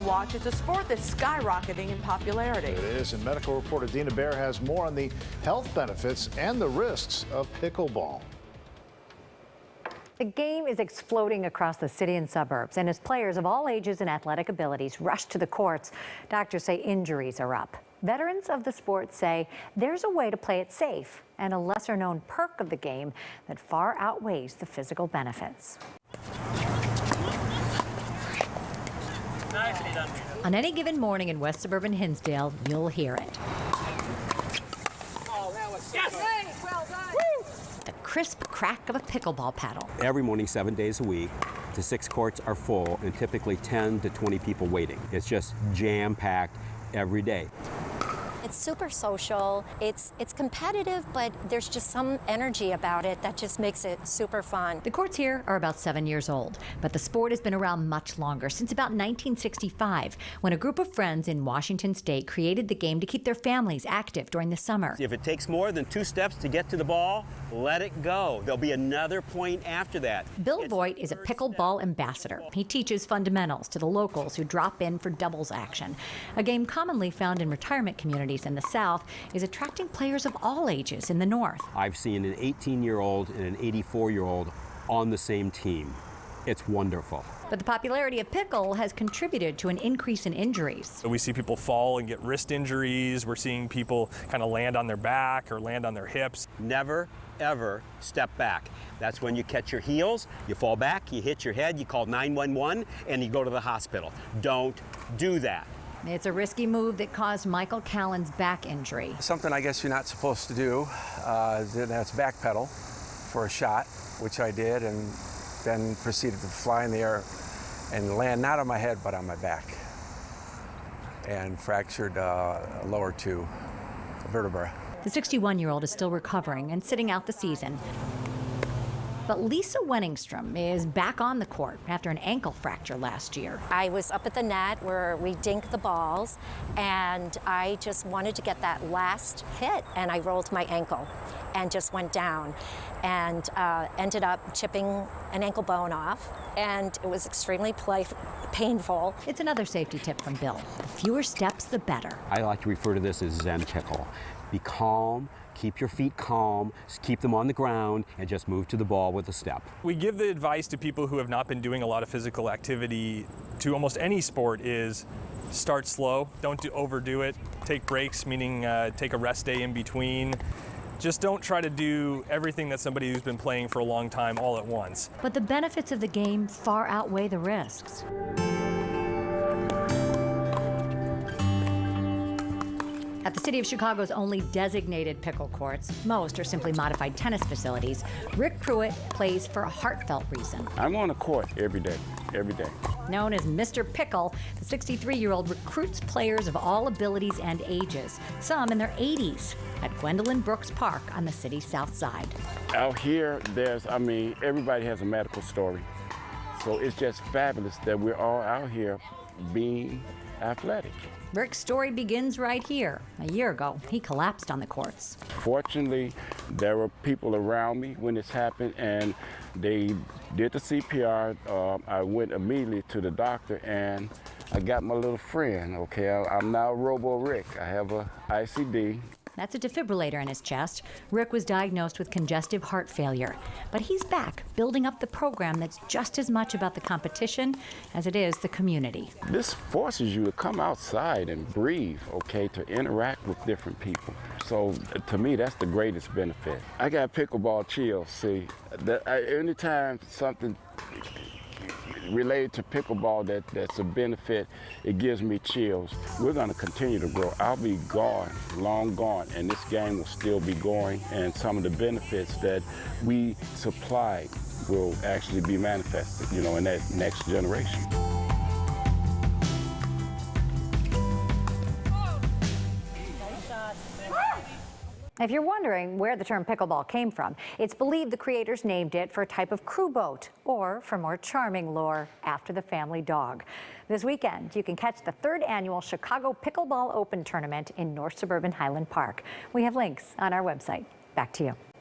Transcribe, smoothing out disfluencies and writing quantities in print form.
watch. It's a sport that's skyrocketing in popularity. It is, and medical reporter Dina Baer has more on the health benefits and the risks of pickleball. The game is exploding across the city and suburbs, and as players of all ages and athletic abilities rush to the courts, doctors say injuries are up. Veterans of the sport say there's a way to play it safe and a lesser-known perk of the game that far outweighs the physical benefits. On any given morning in West Suburban Hinsdale, you'll hear it. Yes! Well done. The crisp crack of a pickleball paddle. Every morning, 7 days a week, the 6 courts are full and typically 10 to 20 people waiting. It's just jam-packed every day. It's super social, it's competitive, but there's just some energy about it that just makes it super fun. The courts here are about 7 years old, but the sport has been around much longer, since about 1965, when a group of friends in Washington State created the game to keep their families active during the summer. If it takes more than 2 steps to get to the ball, let it go. There'll be another point after that. Bill Voigt is a pickleball ambassador. He teaches fundamentals to the locals who drop in for doubles action. A game commonly found in retirement communities in the South is attracting players of all ages in the North. I've seen an 18-year-old and an 84-year-old on the same team. It's wonderful. But the popularity of pickle has contributed to an increase in injuries. So we see people fall and get wrist injuries. We're seeing people kind of land on their back or land on their hips. Never, ever step back. That's when you catch your heels, you fall back, you hit your head, you call 911, and you go to the hospital. Don't do that. It's a risky move that caused Michael Callan's back injury. Something I guess you're not supposed to do, that's backpedal for a shot, which I did, and then proceeded to fly in the air and land not on my head but on my back, and fractured lower 2 vertebrae. The 61-year-old is still recovering and sitting out the season. But Lisa Wenningstrom is back on the court after an ankle fracture last year. I was up at the net where we dink the balls, and I just wanted to get that last hit, and I rolled my ankle and just went down and ended up chipping an ankle bone off, and it was extremely painful. It's another safety tip from Bill. The fewer steps, the better. I like to refer to this as Zen pickle. Be calm, keep your feet calm, keep them on the ground, and just move to the ball with a step. We give the advice to people who have not been doing a lot of physical activity to almost any sport is start slow, don't overdo it, take breaks, meaning take a rest day in between. Just don't try to do everything that somebody who's been playing for a long time all at once. But the benefits of the game far outweigh the risks. At the City of Chicago's only designated pickle courts, most are simply modified tennis facilities, Rick Pruitt plays for a heartfelt reason. I'm on the court every day. Known as Mr. Pickle, the 63-year-old recruits players of all abilities and ages, some in their 80s, at Gwendolyn Brooks Park on the city's south side. Out here, everybody has a medical story. So it's just fabulous that we're all out here being athletic. Rick's story begins right here. A year ago, he collapsed on the courts. Fortunately, there were people around me when this happened, and they did the CPR. I went immediately to the doctor, and I got my little friend, okay? I'm now Robo Rick. I have a ICD. That's a defibrillator in his chest. Rick was diagnosed with congestive heart failure. But he's back, building up the program that's just as much about the competition as it is the community. This forces you to come outside and breathe, okay, to interact with different people. So to me, that's the greatest benefit. I got pickleball chills, see. Anytime something related to pickleball that's a benefit, it gives me chills. We're going to continue to grow. I'll be gone, long gone, and this game will still be going, and some of the benefits that we supply will actually be manifested, in that next generation. If you're wondering where the term pickleball came from, it's believed the creators named it for a type of crew boat, or for more charming lore, after the family dog. This weekend, you can catch the 3rd annual Chicago Pickleball Open Tournament in North Suburban Highland Park. We have links on our website. Back to you.